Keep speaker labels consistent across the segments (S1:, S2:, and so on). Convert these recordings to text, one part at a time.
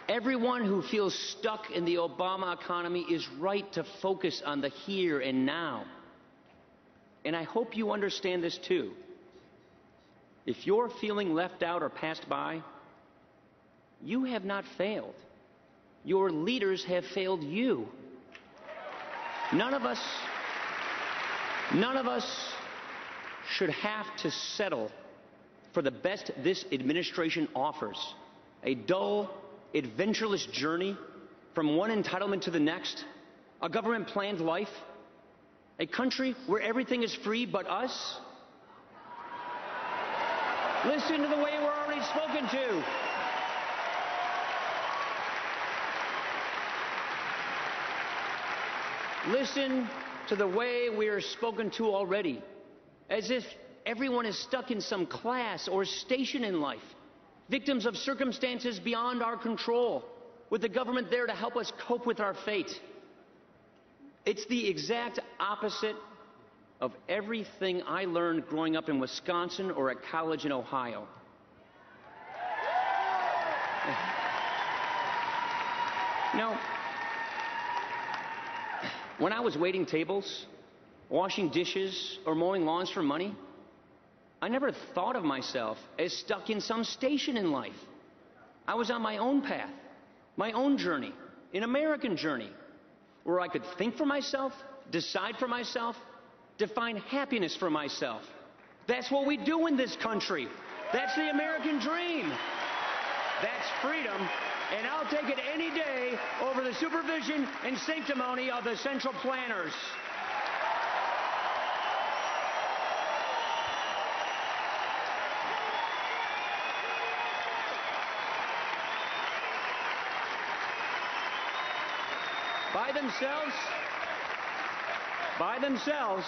S1: Everyone who feels stuck in the Obama economy is right to focus on the here and now. And I hope you understand this too. If you're feeling left out or passed by, you have not failed. Your leaders have failed you. None of us should have to settle for the best this administration offers. A dull, adventureless journey from one entitlement to the next, a government-planned life, a country where everything is free but us. Listen to the way we're already spoken to. Listen to the way we are spoken to already, as if everyone is stuck in some class or station in life, victims of circumstances beyond our control, with the government there to help us cope with our fate. It's the exact opposite of everything I learned growing up in Wisconsin or at college in Ohio. No. When I was waiting tables, washing dishes, or mowing lawns for money, I never thought of myself as stuck in some station in life. I was on my own path, my own journey, an American journey, where I could think for myself, decide for myself, define happiness for myself. That's what we do in this country. That's the American dream. That's freedom, and I'll take it any day over the supervision and sanctimony of the central planners. By themselves,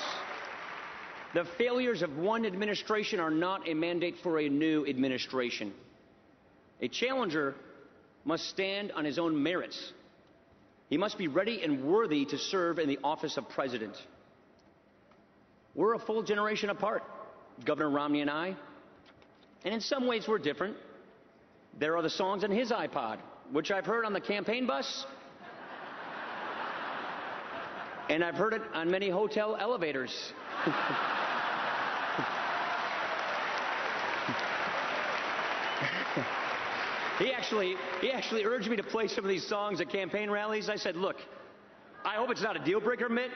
S1: the failures of one administration are not a mandate for a new administration. A challenger must stand on his own merits. He must be ready and worthy to serve in the office of president. We're a full generation apart, Governor Romney and I, and in some ways we're different. There are the songs on his iPod, which I've heard on the campaign bus, and I've heard it on many hotel elevators. He actually urged me to play some of these songs at campaign rallies. I said, look, I hope it's not a deal breaker, Mitt,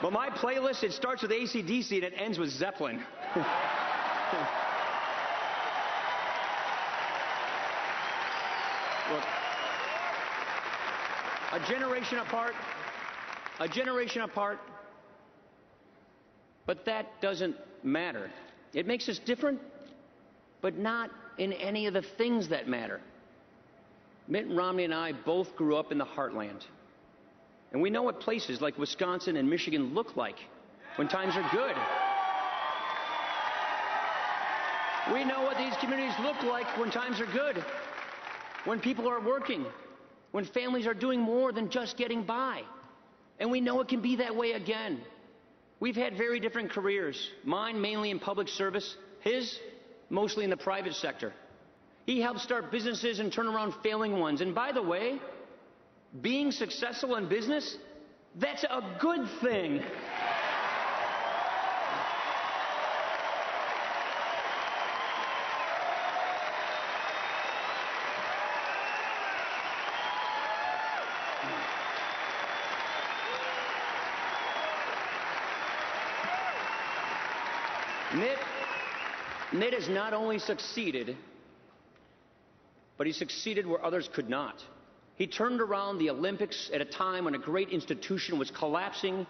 S1: but my playlist, it starts with AC/DC and it ends with Zeppelin. Look, a generation apart, but that doesn't matter. It makes us different, but not in any of the things that matter. Mitt Romney and I both grew up in the heartland, and we know what places like Wisconsin and Michigan look like when times are good. We know what these communities look like when times are good, when people are working, when families are doing more than just getting by. And we know it can be that way again. We've had very different careers, mine mainly in public service, his mostly in the private sector. He helped start businesses and turn around failing ones. And by the way, being successful in business, that's a good thing. Mitt has not only succeeded, but he succeeded where others could not. He turned around the Olympics at a time when a great institution was collapsing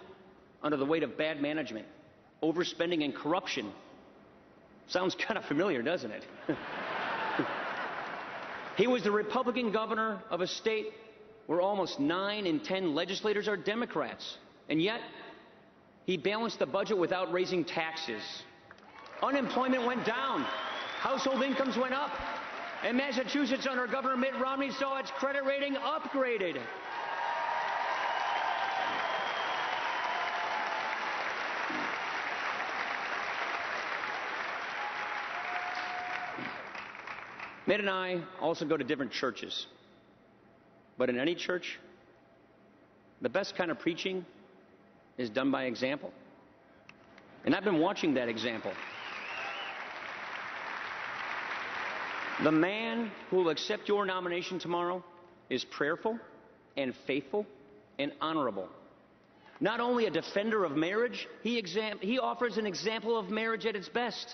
S1: under the weight of bad management, overspending, and corruption. Sounds kind of familiar, doesn't it? He was the Republican governor of a state where almost 9 in 10 legislators are Democrats, and yet he balanced the budget without raising taxes. Unemployment went down, household incomes went up, and Massachusetts under Governor Mitt Romney saw its credit rating upgraded. Mitt and I also go to different churches. But in any church, the best kind of preaching is done by example. And I've been watching that example. The man who will accept your nomination tomorrow is prayerful and faithful and honorable. Not only a defender of marriage, he offers an example of marriage at its best.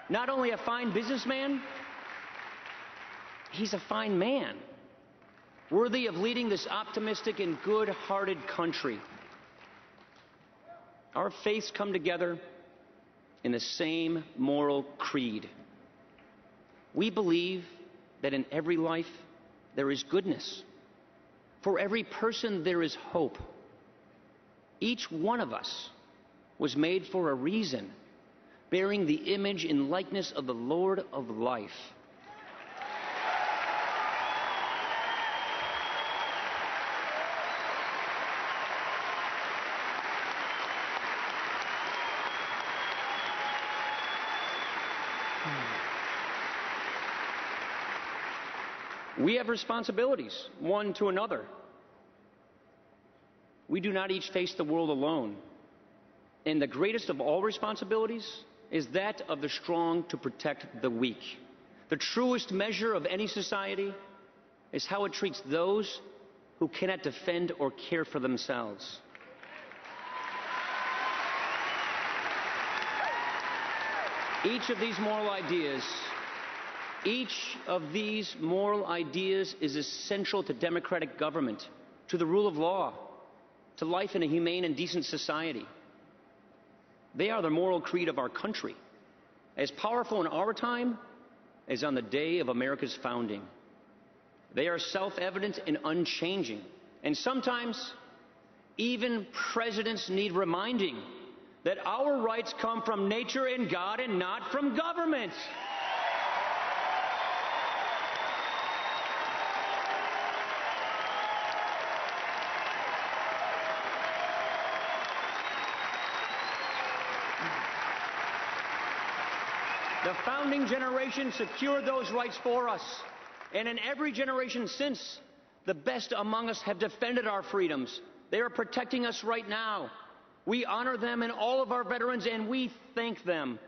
S1: Not only a fine businessman, he's a fine man, worthy of leading this optimistic and good-hearted country. Our faiths come together in the same moral creed. We believe that in every life there is goodness. For every person there is hope. Each one of us was made for a reason, bearing the image and likeness of the Lord of life. We have responsibilities, one to another. We do not each face the world alone. And the greatest of all responsibilities is that of the strong to protect the weak. The truest measure of any society is how it treats those who cannot defend or care for themselves. Each of these moral ideas is essential to democratic government, to the rule of law, to life in a humane and decent society. They are the moral creed of our country, as powerful in our time as on the day of America's founding. They are self-evident and unchanging, and sometimes even presidents need reminding that our rights come from nature and God and not from government. The founding generation secured those rights for us, and in every generation since, the best among us have defended our freedoms. They are protecting us right now. We honor them and all of our veterans, and we thank them.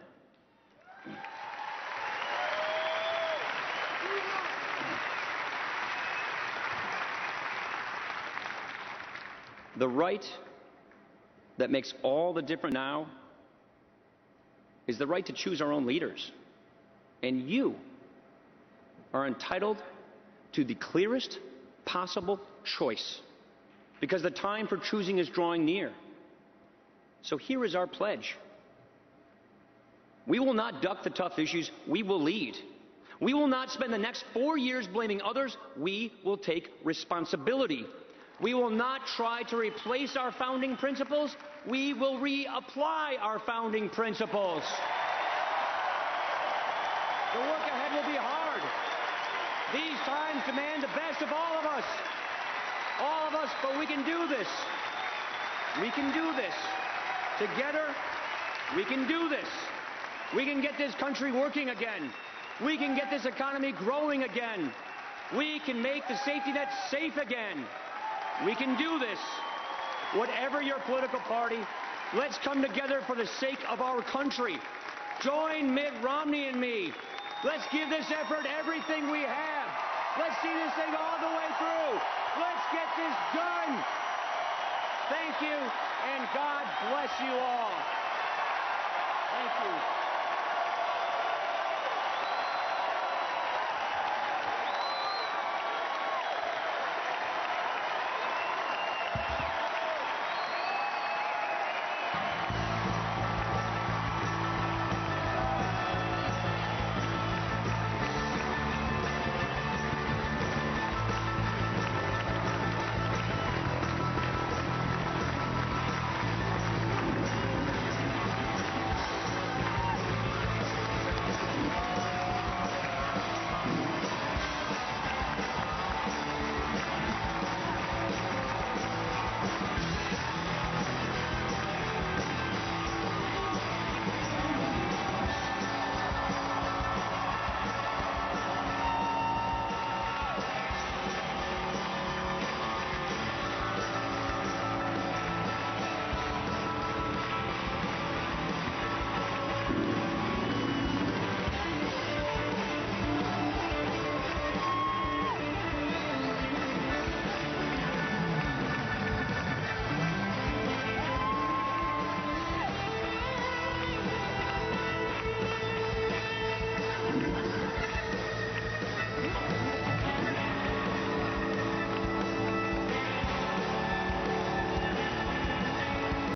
S1: The right that makes all the difference now is the right to choose our own leaders. And you are entitled to the clearest possible choice, because the time for choosing is drawing near. So here is our pledge. We will not duck the tough issues. We will lead. We will not spend the next 4 years blaming others. We will take responsibility. We will not try to replace our founding principles. We will reapply our founding principles. The work ahead will be hard. These times demand the best of all of us. All of us, but we can do this. We can do this. Together, we can do this. We can get this country working again. We can get this economy growing again. We can make the safety net safe again. We can do this. Whatever your political party, let's come together for the sake of our country. Join Mitt Romney and me. Let's give this effort everything we have. Let's see this thing all the way through. Let's get this done. Thank you, and God bless you all. Thank you.